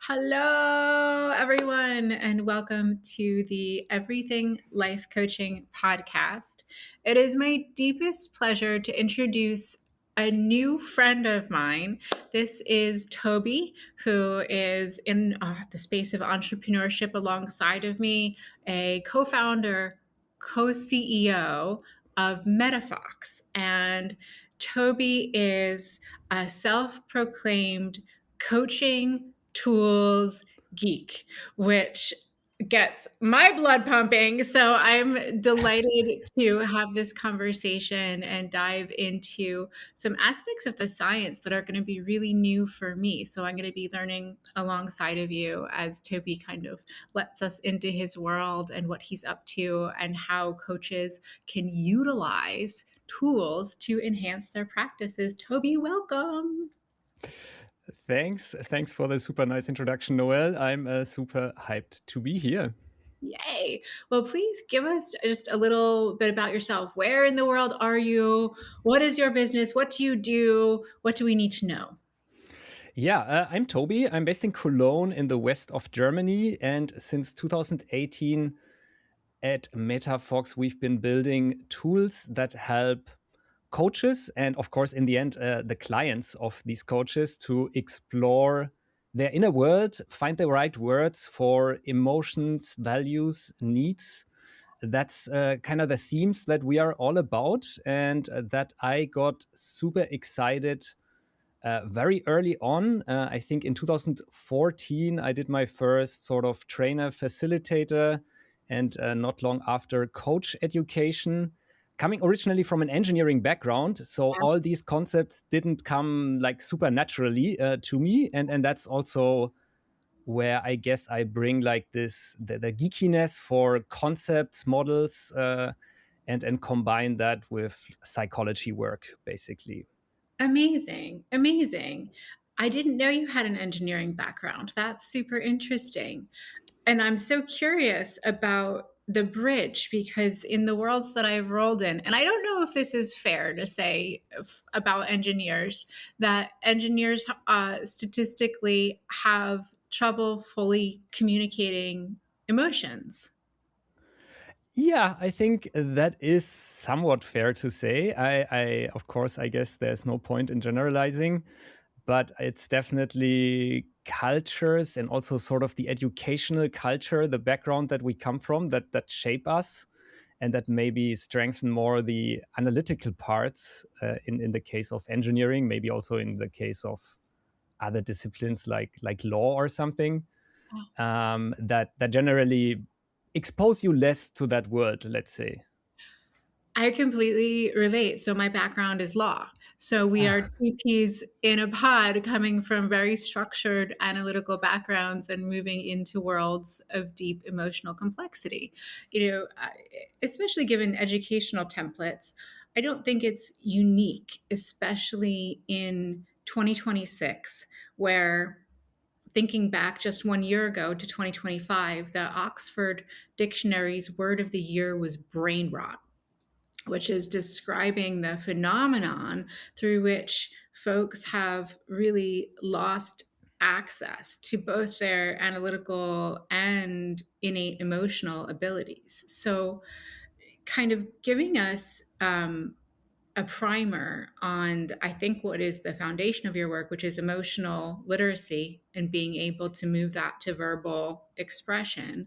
Hello, everyone, and welcome to the Everything Life Coaching podcast. It is my deepest pleasure to introduce a new friend of mine. This is Toby, who is in the space of entrepreneurship alongside of me, a co founder, co CEO of metaFox. And Toby is a self proclaimed coaching tools geek, which gets my blood pumping. So I'm delighted to have this conversation and dive into some aspects of the science that are going to be really new for me. So I'm going to be learning alongside of you as Toby kind of lets us into his world and what he's up to and how coaches can utilize tools to enhance their practices. Toby, welcome. Thanks for the super nice introduction, Noelle. I'm super hyped to be here. Yay. Well, please give us just a little bit about yourself. Where in the world are you? What is your business? What do you do? What do we need to know? Yeah, I'm Toby. I'm based in Cologne in the west of Germany. And since 2018 at metaFox, we've been building tools that help coaches and, of course, in the end, the clients of these coaches to explore their inner world, find the right words for emotions, values, needs. That's kind of the themes that we are all about, and that I got super excited very early on. I think in 2014, I did my first sort of trainer facilitator, and not long after, coach education. Coming originally from an engineering background, so all these concepts didn't come like super naturally to me, and that's also where I guess I bring like this the geekiness for concepts, models, and combine that with psychology work, basically. Amazing. Amazing. I didn't know you had an engineering background. That's super interesting. And I'm so curious about the bridge because in the worlds that I've rolled in, and I don't know if this is fair to say about engineers, that engineers statistically have trouble fully communicating emotions. Yeah, I think that is somewhat fair to say. Of course, I guess there's no point in generalizing, but it's definitely cultures and also sort of the educational culture, the background that we come from, that shape us, and that maybe strengthen more the analytical parts in the case of engineering, maybe also in the case of other disciplines like law or something, that generally expose you less to that world, let's say. I completely relate. So my background is law. So we are two peas in a pod coming from very structured analytical backgrounds and moving into worlds of deep emotional complexity. Especially given educational templates, I don't think it's unique, especially in 2026, where thinking back just 1 year ago to 2025, the Oxford Dictionary's word of the year was brain rot, which is describing the phenomenon through which folks have really lost access to both their analytical and innate emotional abilities. So, kind of giving us a primer on, I think, what is the foundation of your work, which is emotional literacy and being able to move that to verbal expression.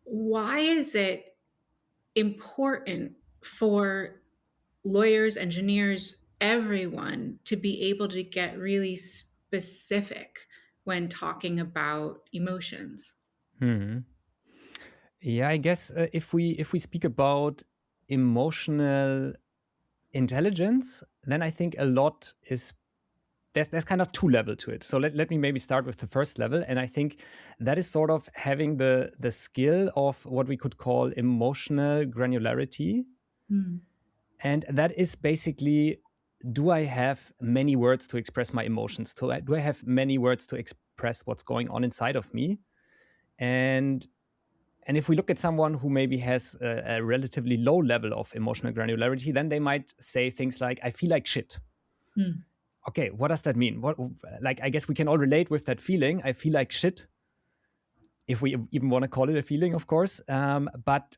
Why is it important for lawyers, engineers, everyone to be able to get really specific when talking about emotions? Hmm. Yeah, I guess if we speak about emotional intelligence, then I think a lot is there's kind of two level to it. So let me maybe start with the first level, and I think that is sort of having the skill of what we could call emotional granularity, Mm. and that is basically, do I have many words to express my emotions? Do I have many words to express what's going on inside of me? And And if we look at someone who maybe has a relatively low level of emotional granularity, then they might say things like, I feel like shit. Mm. okay, what does that mean? What, like, I guess we can all relate with that feeling. I feel like shit, if we even want to call it a feeling, of course. But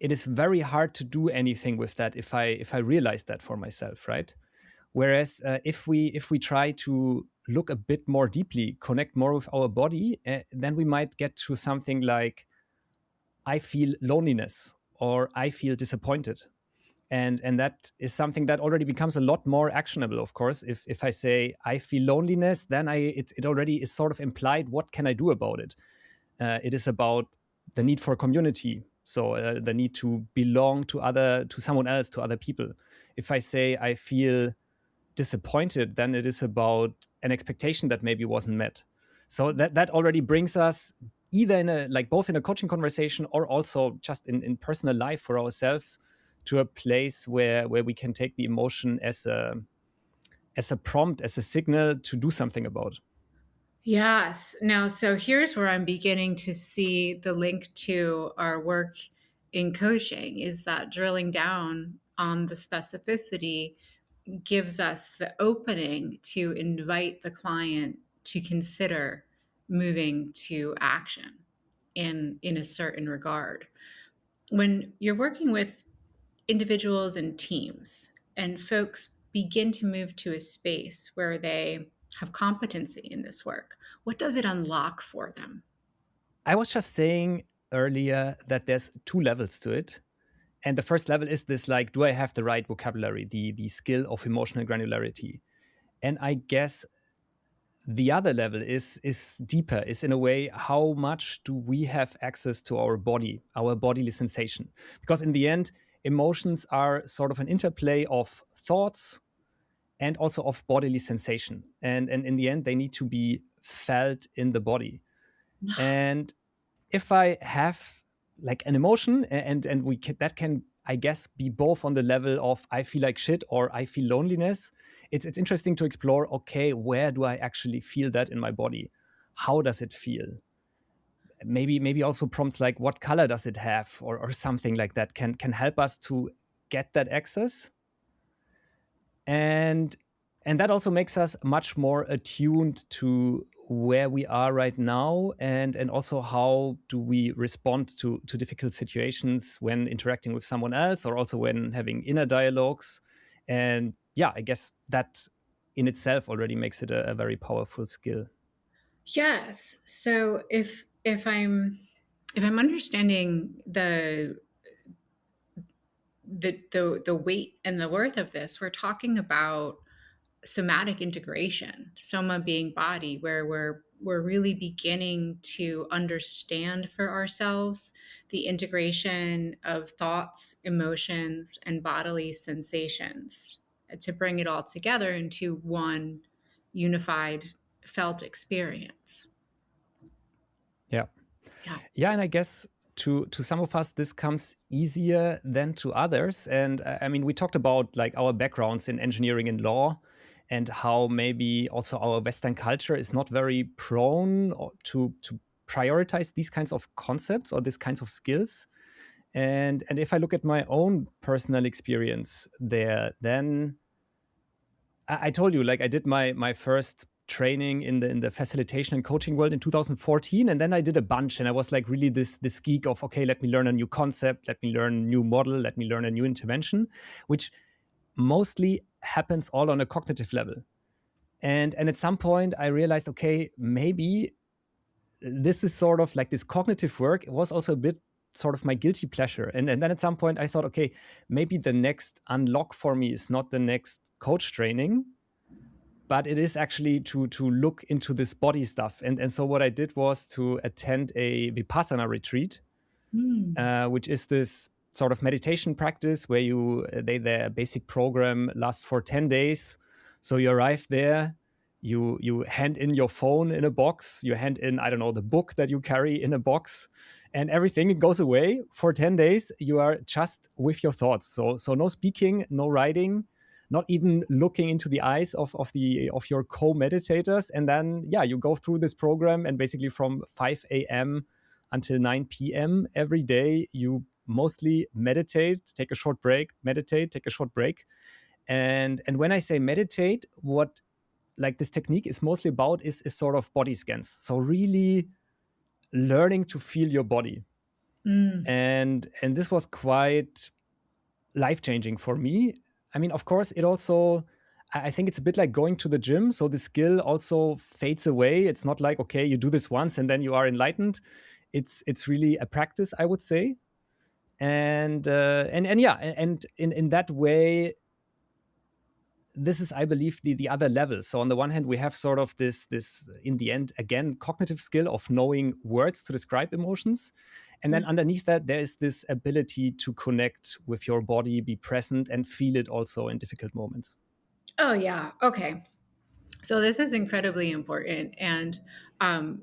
it is very hard to do anything with that if I realize that for myself, right? Whereas if we try to look a bit more deeply, connect more with our body, then we might get to something like, I feel loneliness or I feel disappointed. And that is something that already becomes a lot more actionable, of course. If I say I feel loneliness, then it already is sort of implied, what can I do about it? It is about the need for community, so the need to belong to someone else, to other people. If I say I feel disappointed, then it is about an expectation that maybe wasn't met. So that already brings us either in a, like, both in a coaching conversation or also just in personal life for ourselves, to a place where we can take the emotion as a prompt, as a signal to do something about. Yes. Now, so here's where I'm beginning to see the link to our work in coaching is that drilling down on the specificity gives us the opening to invite the client to consider moving to action in a certain regard. When you're working with individuals and teams and folks begin to move to a space where they have competency in this work, what does it unlock for them? I was just saying earlier that there's two levels to it. And the first level is this, like, do I have the right vocabulary, the skill of emotional granularity? And I guess the other level is deeper, is in a way, how much do we have access to our body, our bodily sensation? Because in the end, emotions are sort of an interplay of thoughts and also of bodily sensation. And in the end, they need to be felt in the body. And if I have like an emotion, and that can, I guess, be both on the level of I feel like shit or I feel loneliness. It's interesting to explore, okay, where do I actually feel that in my body? How does it feel? Maybe also prompts like, what color does it have, or something like that can help us to get that access. And that also makes us much more attuned to where we are right now, and also how do we respond to difficult situations when interacting with someone else, or also when having inner dialogues. And yeah, I guess that in itself already makes it a very powerful skill. Yes. So if I'm understanding the weight and the worth of this, we're talking about somatic integration, soma being body, where we're really beginning to understand for ourselves the integration of thoughts, emotions, and bodily sensations to bring it all together into one unified felt experience. Yeah. Yeah. Yeah, and I guess to some of us this comes easier than to others. And I mean, we talked about like our backgrounds in engineering and law, and how maybe also our Western culture is not very prone to prioritize these kinds of concepts or these kinds of skills. And if I look at my own personal experience there, then I told you, like, I did my first training in the facilitation and coaching world in 2014, and then I did a bunch, and I was like really this geek of, okay, let me learn a new concept, let me learn a new model, let me learn a new intervention, which mostly happens all on a cognitive level. And at some point I realized, okay, maybe this is sort of like this cognitive work. It was also a bit sort of my guilty pleasure. And then at some point I thought, okay, maybe the next unlock for me is not the next coach training, but it is actually to look into this body stuff. And so what I did was to attend a Vipassana retreat, Hmm. which is this sort of meditation practice where their basic program lasts for 10 days. So you arrive there, you hand in your phone in a box, you hand in, I don't know, the book that you carry in a box, and everything goes away for 10 days. You are just with your thoughts. So no speaking, no writing, not even looking into the eyes of your co-meditators. And then, yeah, you go through this program, and basically from 5 a.m. until 9 p.m. every day, you mostly meditate, take a short break, meditate, take a short break. And when I say meditate, what like this technique is mostly about is sort of body scans. So really learning to feel your body. Mm. And this was quite life changing for me. I mean, of course, it also, I think it's a bit like going to the gym. So the skill also fades away. It's not like, okay, you do this once and then you are enlightened. It's really a practice, I would say. And yeah, and in that way, this is, I believe, the other level. So on the one hand, we have sort of this in the end, again, cognitive skill of knowing words to describe emotions. And then Yeah. underneath that, there is this ability to connect with your body, be present, and feel it also in difficult moments. Oh, yeah. Okay. So this is incredibly important. And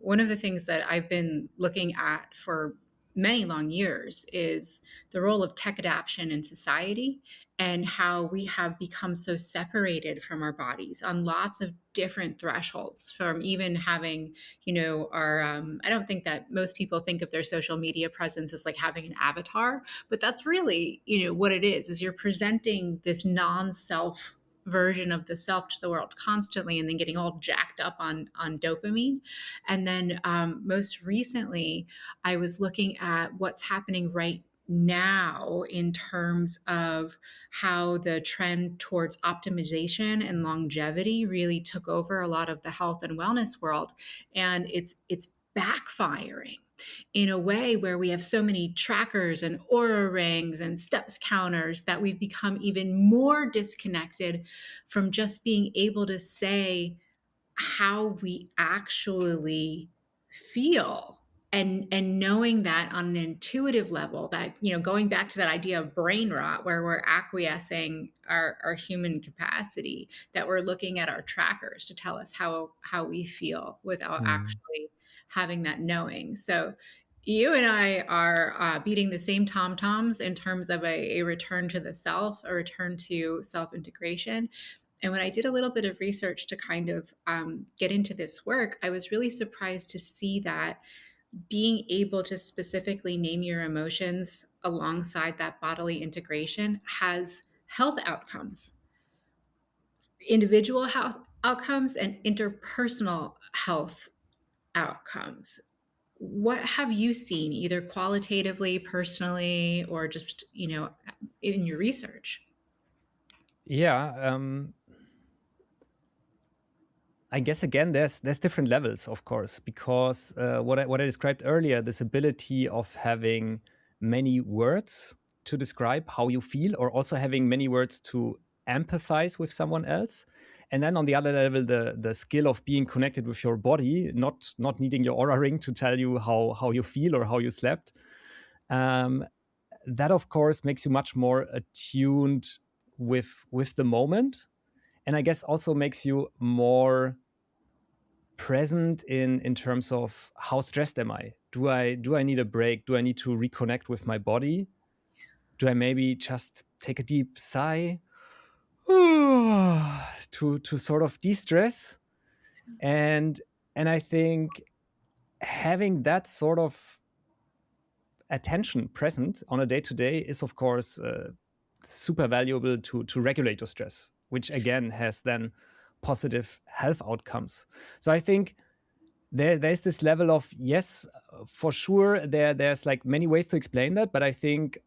one of the things that I've been looking at for many long years is the role of tech adaptation in society and how we have become so separated from our bodies on lots of different thresholds, from even having, our, I don't think that most people think of their social media presence as like having an avatar, but that's really, what it is you're presenting this non-self version of the self to the world constantly, and then getting all jacked up on dopamine. And then most recently I was looking at what's happening right now in terms of how the trend towards optimization and longevity really took over a lot of the health and wellness world, and it's backfiring in a way where we have so many trackers and aura rings and steps counters that we've become even more disconnected from just being able to say how we actually feel, and knowing that on an intuitive level, that going back to that idea of brain rot, where we're acquiescing our human capacity, that we're looking at our trackers to tell us how we feel without Mm. actually having that knowing. So you and I are beating the same tom toms in terms of a return to the self, a return to self integration. And when I did a little bit of research to kind of get into this work, I was really surprised to see that being able to specifically name your emotions alongside that bodily integration has health outcomes, individual health outcomes, and interpersonal health outcomes. What have you seen, either qualitatively, personally, or just, in your research? Yeah, I guess again, there's different levels, of course, because what I described earlier, this ability of having many words to describe how you feel, or also having many words to empathize with someone else, and then on the other level, the skill of being connected with your body, not needing your aura ring to tell you how you feel or how you slept. Um, that of course makes you much more attuned with the moment, and I guess also makes you more present in terms of how stressed am I? Do I need a break? Do I need to reconnect with my body? Do I maybe just take a deep sigh to sort of de-stress? And and I think having that sort of attention present on a day to day is of course super valuable to regulate your stress, which again has then positive health outcomes. So I think there's this level of, yes, for sure, there's like many ways to explain that, but I think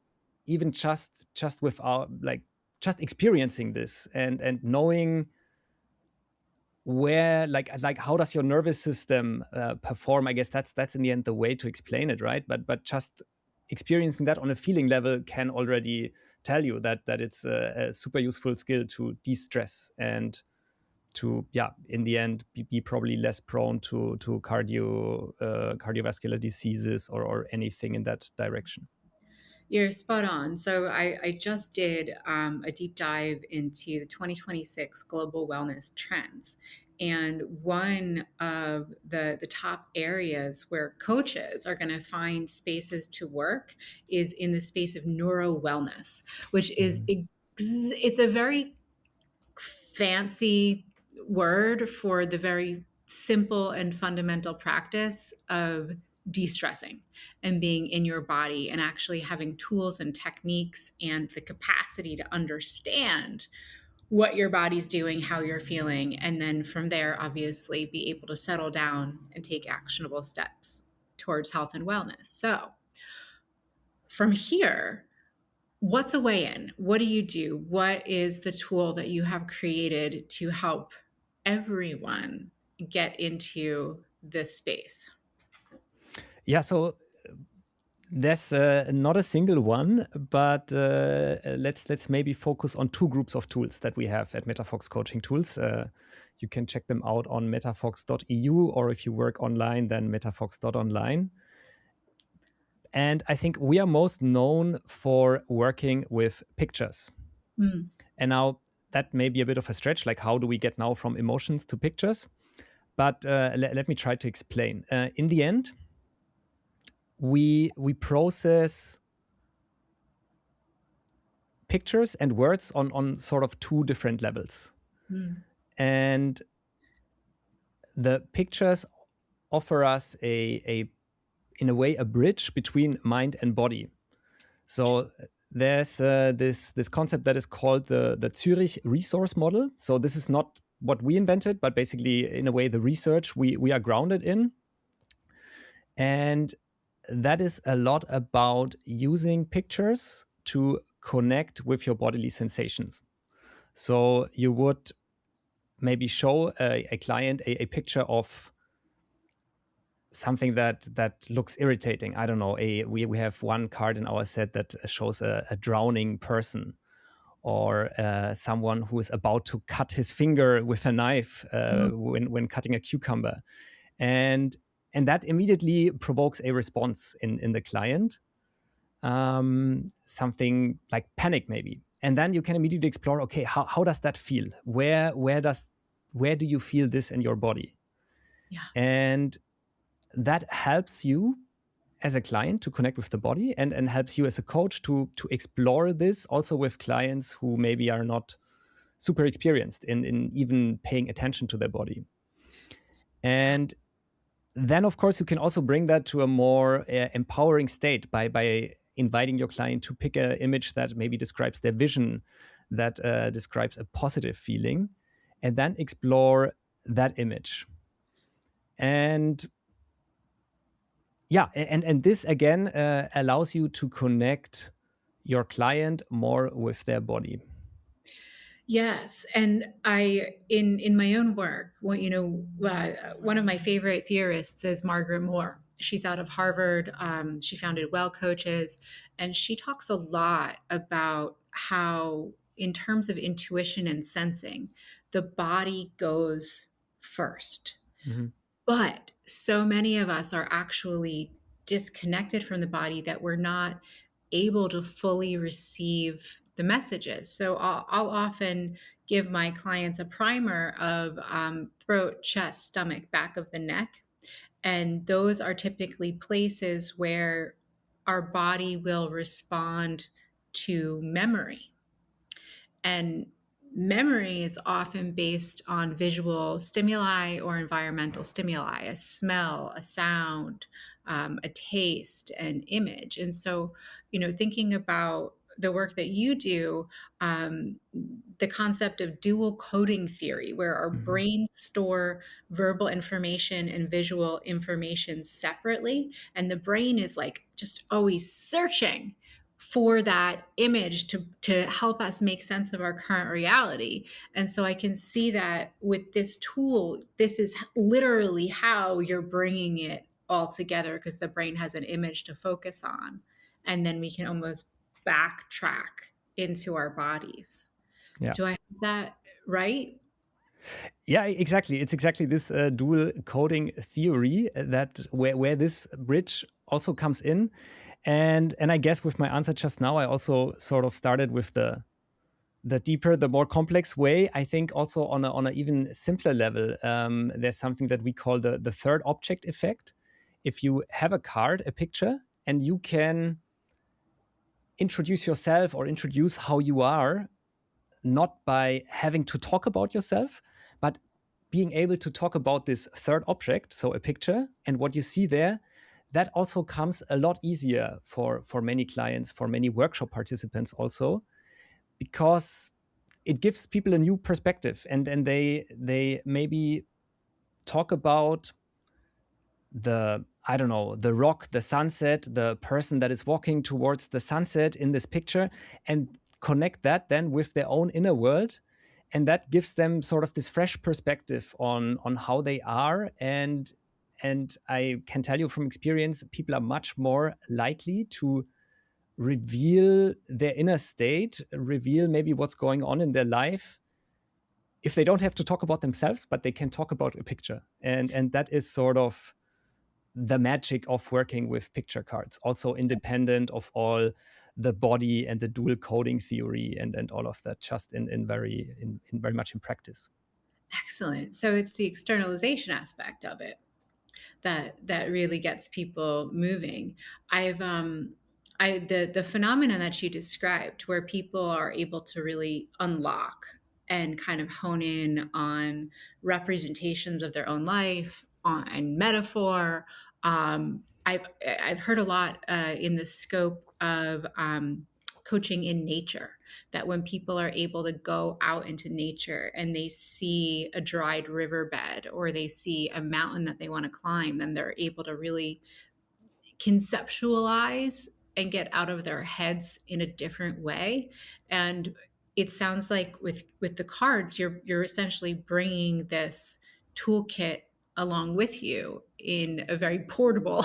even just with our like just experiencing this and knowing where like how does your nervous system perform, I guess that's in the end the way to explain it, right? But just experiencing that on a feeling level can already tell you that it's a super useful skill to de-stress and to, yeah, in the end be probably less prone to cardiovascular diseases or anything in that direction. You're spot on. So I just did a deep dive into the 2026 global wellness trends. And one of the top areas where coaches are going to find spaces to work is in the space of neuro wellness, which is Mhm. it's a very fancy word for the very simple and fundamental practice of de-stressing and being in your body, and actually having tools and techniques and the capacity to understand what your body's doing, how you're feeling, and then from there, obviously, be able to settle down and take actionable steps towards health and wellness. So, from here, what's a way in? What do you do? What is the tool that you have created to help everyone get into this space? Yeah, so there's not a single one, but let's maybe focus on two groups of tools that we have at metaFox Coaching Tools. You can check them out on metafox.eu, or if you work online, then metafox.online. And I think we are most known for working with pictures. Mm. And now that may be a bit of a stretch, like how do we get now from emotions to pictures? But let me try to explain. In the end, we process pictures and words on sort of two different levels. Mm. And the pictures offer us in a way, a bridge between mind and body. So there's this concept that is called the Zurich resource model. So this is not what we invented, but basically, in a way, the research we are grounded in. And that is a lot about using pictures to connect with your bodily sensations. So you would maybe show a client a picture of something that looks irritating. I don't know. We have one card in our set that shows a drowning person, or someone who is about to cut his finger with a knife when cutting a cucumber, and that immediately provokes a response in the client, something like panic maybe. And then you can immediately explore, okay, how does that feel? Where do you feel this in your body? Yeah. And that helps you as a client to connect with the body, and helps you as a coach to explore this also with clients who maybe are not super experienced in even paying attention to their body. And then, of course, you can also bring that to a more empowering state by inviting your client to pick an image that maybe describes their vision, that describes a positive feeling, and then explore that image. And yeah, and this again allows you to connect your client more with their body. Yes, and in my own work, one of my favorite theorists is Margaret Moore. She's out of Harvard. She founded Well Coaches, and she talks a lot about how, in terms of intuition and sensing, the body goes first. Mm-hmm. But so many of us are actually disconnected from the body that we're not able to fully receive the messages. So I'll often give my clients a primer of throat, chest, stomach, back of the neck. And those are typically places where our body will respond to memory. And memory is often based on visual stimuli or environmental stimuli, a smell, a sound, a taste, an image. And so, thinking about the work that you do, the concept of dual coding theory, where our Mm-hmm. brains store verbal information and visual information separately, and the brain is like just always searching for that image to help us make sense of our current reality. And so I can see that with this tool, this is literally how you're bringing it all together, because the brain has an image to focus on, and then we can almost backtrack into our bodies. Yeah. Do I have that right? Yeah, exactly. It's exactly this dual coding theory that where this bridge also comes in. And I guess with my answer just now, I also sort of started with the deeper, the more complex way. I think also on a even simpler level, there's something that we call the third object effect. If you have a card, a picture, and you can introduce yourself or introduce how you are, not by having to talk about yourself, but being able to talk about this third object, so a picture, and what you see there, that also comes a lot easier for many clients, for many workshop participants also, because it gives people a new perspective, and they maybe talk about the, I don't know, the rock, the sunset, the person that is walking towards the sunset in this picture, and connect that then with their own inner world. And that gives them sort of this fresh perspective on how they are. And I can tell you from experience, people are much more likely to reveal their inner state, reveal maybe what's going on in their life, if they don't have to talk about themselves, but they can talk about a picture. And that is sort of the magic of working with picture cards, also independent of all the body and the dual coding theory and all of that, just in very much in practice. Excellent. So it's the externalization aspect of it that really gets people moving. I've the phenomenon that you described, where people are able to really unlock and kind of hone in on representations of their own life, on metaphor. I've heard a lot in the scope of coaching in nature, that when people are able to go out into nature and they see a dried riverbed or they see a mountain that they want to climb, then they're able to really conceptualize and get out of their heads in a different way. And it sounds like with the cards, you're essentially bringing this toolkit along with you in a very portable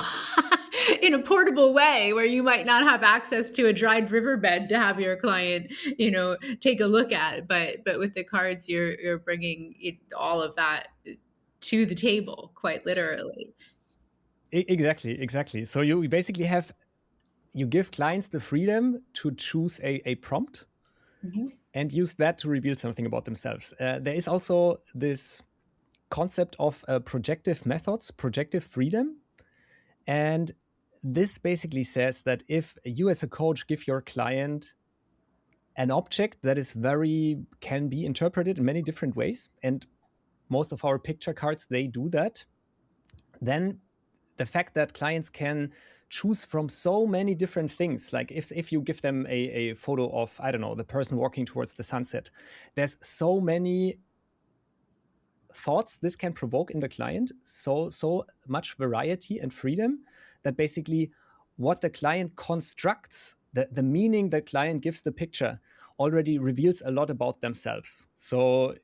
in a portable way, where you might not have access to a dried riverbed to have your client, take a look at, but with the cards, you're bringing all of that to the table, quite literally. Exactly. So you basically you give clients the freedom to choose a prompt Mhm. and use that to reveal something about themselves. There is also this concept of projective methods, projective freedom. And this basically says that if you as a coach give your client an object that can be interpreted in many different ways, and most of our picture cards, they do that, then the fact that clients can choose from so many different things, like if you give them a photo of, I don't know, the person walking towards the sunset, there's so many thoughts this can provoke in the client, so much variety and freedom, that basically what the client constructs, the meaning the client gives the picture, already reveals a lot about themselves. So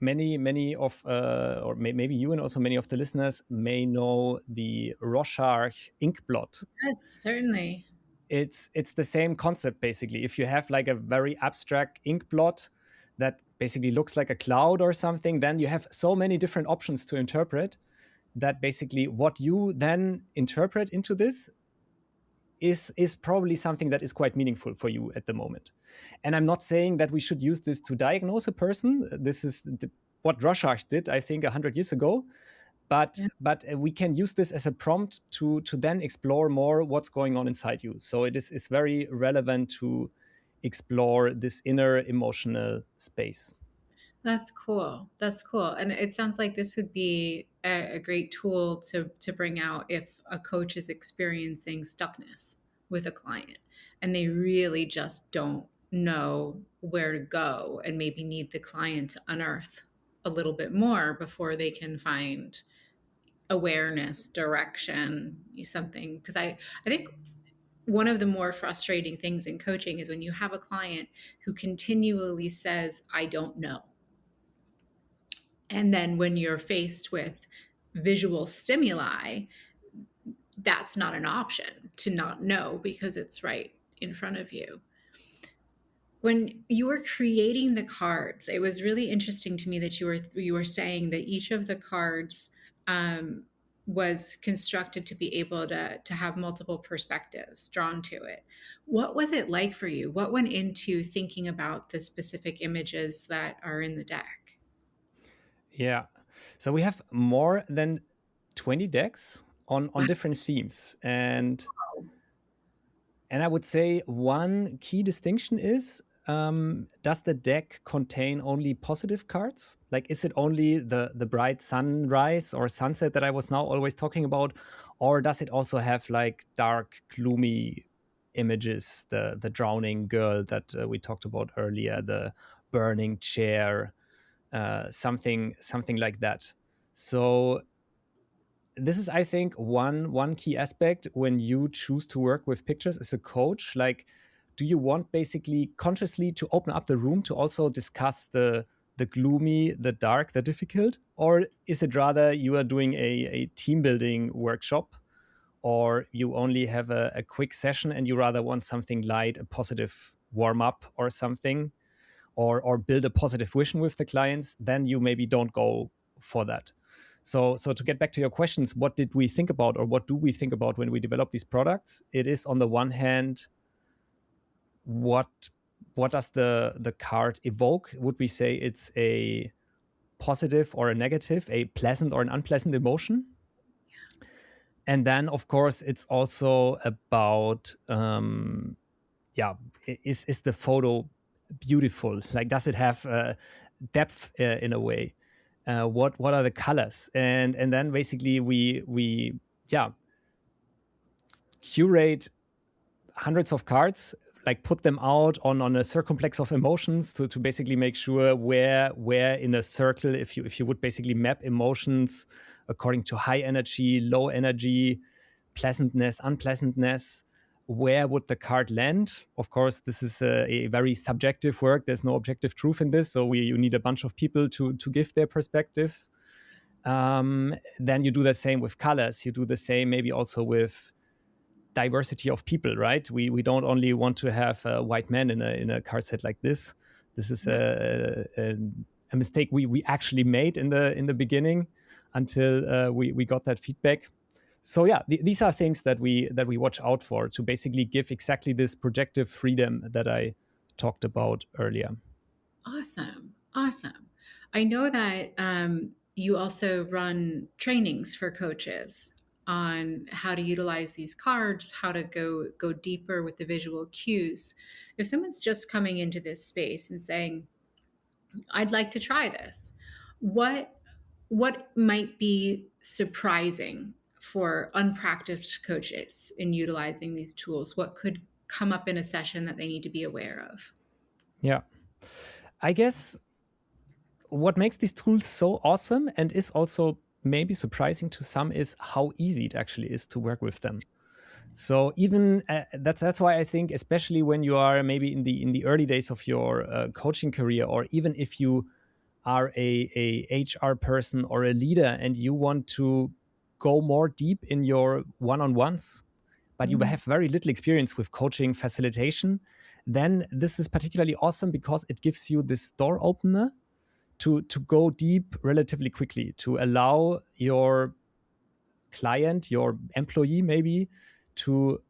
many of or maybe you and also many of the listeners may know the Rorschach ink blot. Yes, certainly. It's the same concept. Basically, if you have like a very abstract ink blot that basically looks like a cloud or something, then you have so many different options to interpret, that basically what you then interpret into this is probably something that is quite meaningful for you at the moment. And I'm not saying that we should use this to diagnose a person. This is what Rorschach did, I think, 100 years ago. But Yeah. we can use this as a prompt to then explore more what's going on inside you. So is very relevant to explore this inner emotional space. That's cool. That's cool. And it sounds like this would be a great tool to bring out if a coach is experiencing stuckness with a client and they really just don't know where to go, and maybe need the client to unearth a little bit more before they can find awareness, direction, something. Because I think one of the more frustrating things in coaching is when you have a client who continually says, I don't know. And then when you're faced with visual stimuli, that's not an option to not know because it's right in front of you. When you were creating the cards, it was really interesting to me that you were saying that each of the cards um, was constructed to be able to have multiple perspectives drawn to it. What was it like for you? What went into thinking about the specific images that are in the deck? Yeah. So we have more than 20 decks on different themes. Wow. And I would say one key distinction is, does the deck contain only positive cards? Like, is it only the bright sunrise or sunset that I was now always talking about? Or does it also have like dark, gloomy images, the drowning girl that we talked about earlier, the burning chair, something like that. So this is, I think, one key aspect when you choose to work with pictures as a coach. Like, do you want basically consciously to open up the room to also discuss the gloomy, the dark, the difficult? Or is it rather you are doing a team building workshop, or you only have a quick session and you rather want something light, a positive warm up or something, or build a positive vision with the clients? Then you maybe don't go for that. So to get back to your questions, what did we think about, or what do we think about when we develop these products? It is, on the one hand, what does the card evoke? Would we say it's a positive or a negative, a pleasant or an unpleasant emotion? And then, of course, it's also about yeah, is the photo beautiful? Like, does it have depth in a way? What are the colors? And then basically we yeah, curate hundreds of cards, like put them out on a circumflex of emotions to basically make sure where in a circle, if you would basically map emotions according to high energy, low energy, pleasantness, unpleasantness, where would the card land? Of course, this is a very subjective work. There's no objective truth in this, so you need a bunch of people to give their perspectives. Then you do the same with colors. You do the same maybe also with diversity of people, right? We don't only want to have white men in a card set like this. This is a mistake we actually made in the beginning until we got that feedback. So yeah, these are things that we watch out for to basically give exactly this projective freedom that I talked about earlier. Awesome. Awesome. I know that you also run trainings for coaches on how to utilize these cards, how to go deeper with the visual cues. If someone's just coming into this space and saying, "I'd like to try this," what what might be surprising for unpracticed coaches in utilizing these tools? What could come up in a session that they need to be aware of? Yeah, I guess what makes these tools so awesome and is also maybe surprising to some is how easy it actually is to work with them. So even that's why I think, especially when you are maybe in the early days of your coaching career, or even if you are a HR person or a leader and you want to go more deep in your one-on-ones, but you Mm, have very little experience with coaching facilitation, then this is particularly awesome because it gives you this door opener to go deep relatively quickly, to allow your client, your employee maybe, to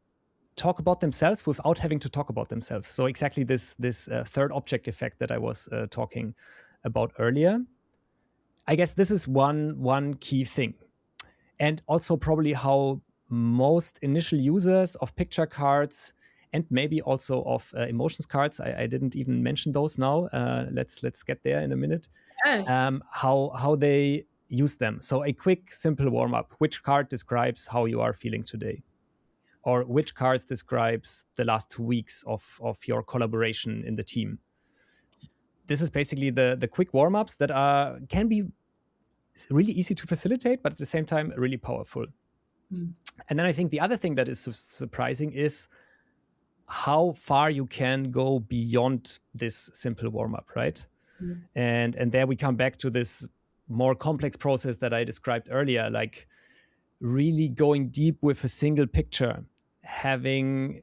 talk about themselves without having to talk about themselves. So exactly this third object effect that I was talking about earlier. I guess this is one key thing, and also probably how most initial users of picture cards and maybe also of emotions cards. I didn't even mention those now. Let's get there in a minute. yes. How they use them. So a quick, simple warm up. Which card describes how you are feeling today? Or which cards describes the last 2 weeks of your collaboration in the team? This is basically the quick warm-ups that can be really easy to facilitate, but at the same time really powerful. Mm, And then I think the other thing that is surprising is how far you can go beyond this simple warm-up, right? mm, And there we come back to this more complex process that I described earlier, like really going deep with a single picture, having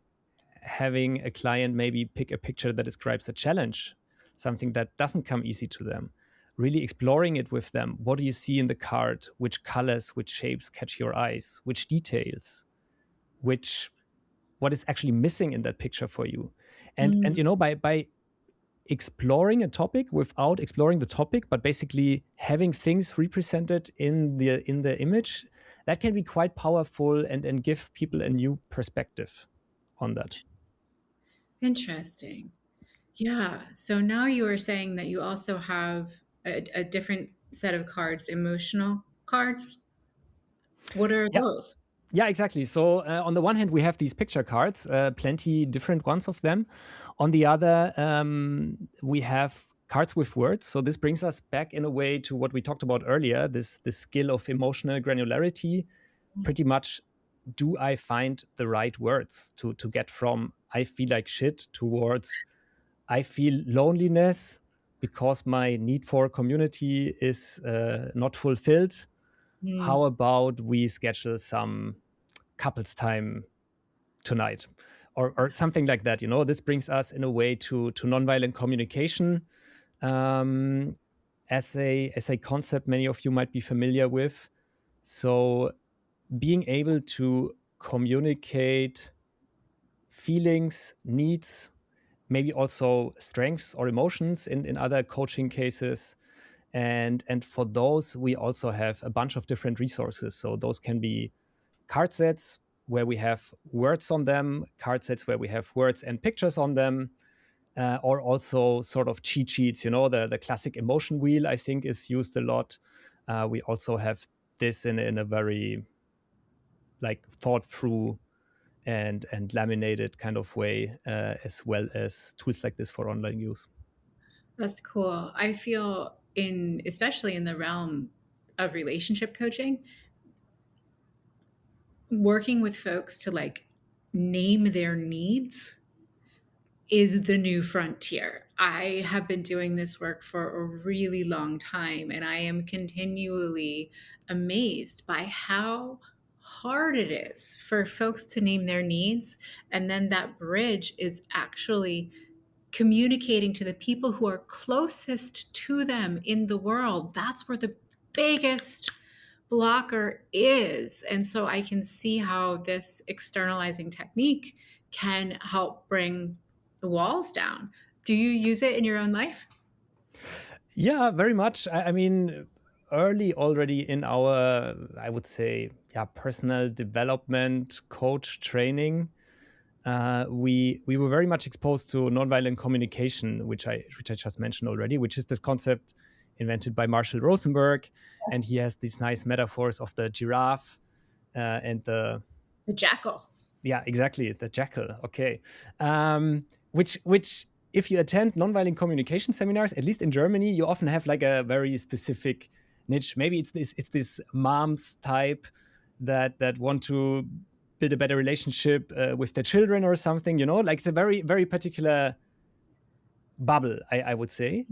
a client maybe pick a picture that describes a challenge, something that doesn't come easy to them, really exploring it with them. What do you see in the card? Which colors, which shapes catch your eyes? Which details? Which what is actually missing in that picture for you? And mm. you know, by exploring a topic without exploring the topic, but basically having things represented in the image, that can be quite powerful and give people a new perspective on that. Interesting. Yeah. So now you are saying that you also have a different set of cards, emotional cards. What are Yeah. those? Yeah, exactly. So on the one hand, we have these picture cards, plenty different ones of them. On the other, we have cards with words. So this brings us back in a way to what we talked about earlier, this skill of emotional granularity. Pretty much, do I find the right words to get from I feel like shit towards I feel loneliness because my need for community is not fulfilled? How Mm. about we schedule some couples time tonight, or something like that? This brings us in a way to nonviolent communication, um, as a concept many of you might be familiar with. So being able to communicate feelings, needs, maybe also strengths or emotions in other coaching cases. And for those, we also have a bunch of different resources. So those can be card sets where we have words on them, card sets where we have words and pictures on them, or also sort of cheat sheets. The classic emotion wheel, I think, is used a lot. We also have this in a very like thought through and laminated kind of way, as well as tools like this for online use. That's cool. I feel especially in the realm of relationship coaching, working with folks to like name their needs is the new frontier. I have been doing this work for a really long time, and I am continually amazed by how hard it is for folks to name their needs. And then that bridge is actually communicating to the people who are closest to them in the world. That's where the biggest blocker is. And so I can see how this externalizing technique can help bring the walls down. Do you use it in your own life? Yeah, very much. I mean, early already in our, I would say, yeah, personal development coach training, we were very much exposed to nonviolent communication, which I just mentioned already, which is this concept invented by Marshall Rosenberg, and Yes. he has these nice metaphors of the giraffe and the The jackal. yeah, exactly, the jackal. Okay, which if you attend nonviolent communication seminars, at least in Germany, you often have like a very specific niche. Maybe it's this moms type that want to build a better relationship with their children or something. Like it's a very very particular bubble, I would say,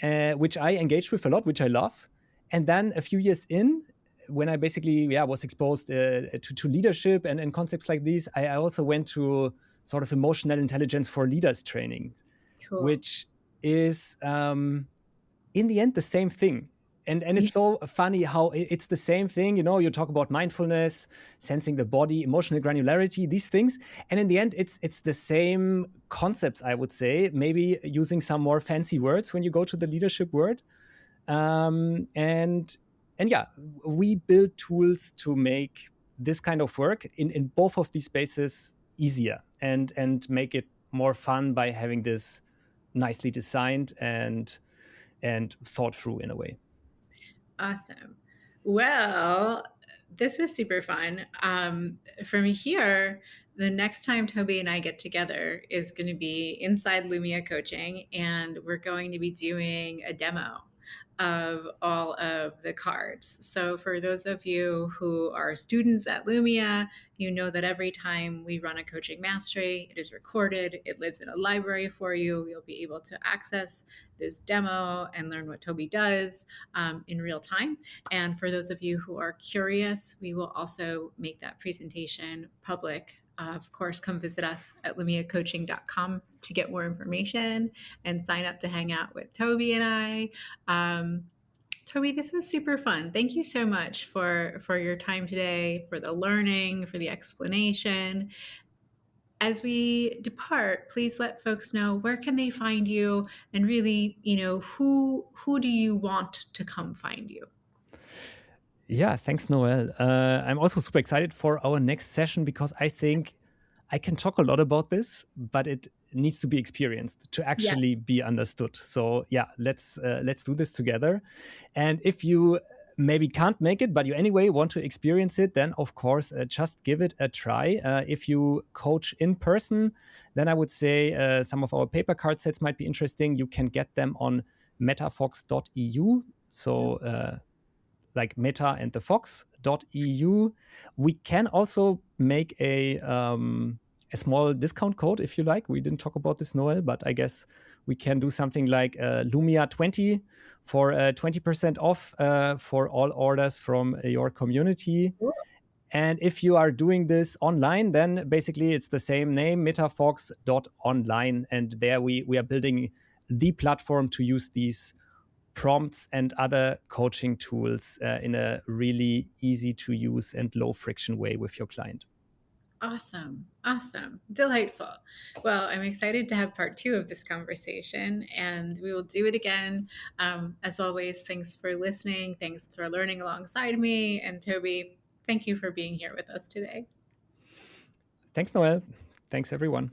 Yeah. which I engaged with a lot, which I love. And then a few years in, when I basically was exposed to leadership and concepts like these, I also went to sort of emotional intelligence for leaders training, Cool. which is in the end the same thing. And Yeah. it's so funny how it's the same thing. You talk about mindfulness, sensing the body, emotional granularity, these things, and in the end, it's the same concepts. I would say, maybe using some more fancy words when you go to the leadership word. And yeah, we build tools to make this kind of work in both of these spaces easier and make it more fun by having this nicely designed and thought through in a way. Awesome. Well, this was super fun. From here, the next time Toby and I get together is going to be inside Lumia coaching, and we're going to be doing a demo of all of the cards. So, for those of you who are students at Lumia, you know that every time we run a coaching mastery, it is recorded, it lives in a library for you. You'll be able to access this demo and learn what Toby does in real time. And for those of you who are curious, we will also make that presentation public. Of course, come visit us at lumiacoaching.com to get more information and sign up to hang out with Toby and I. Toby, this was super fun. Thank you so much for your time today, for the learning, for the explanation. As we depart, please let folks know where can they find you, and really, who do you want to come find you? Yeah, thanks, Noelle. I'm also super excited for our next session because I think I can talk a lot about this, but it needs to be experienced to Yeah. actually be understood. So yeah, let's do this together. And if you maybe can't make it, but you anyway want to experience it, then of course, just give it a try. If you coach in person, then I would say some of our paper card sets might be interesting. You can get them on metafox.eu. So like meta and the fox.eu. We can also make a small discount code if you like. We didn't talk about this, Noel, but I guess we can do something like Lumia 20 for 20% off for all orders from your community. And if you are doing this online, then basically it's the same name, metafox.online. And there we are building the platform to use these prompts and other coaching tools in a really easy to use and low friction way with your client. Awesome. Awesome. Delightful. Well, I'm excited to have part two of this conversation, and we will do it again. As always, thanks for listening. Thanks for learning alongside me. And Toby, thank you for being here with us today. Thanks, Noelle. Thanks, everyone.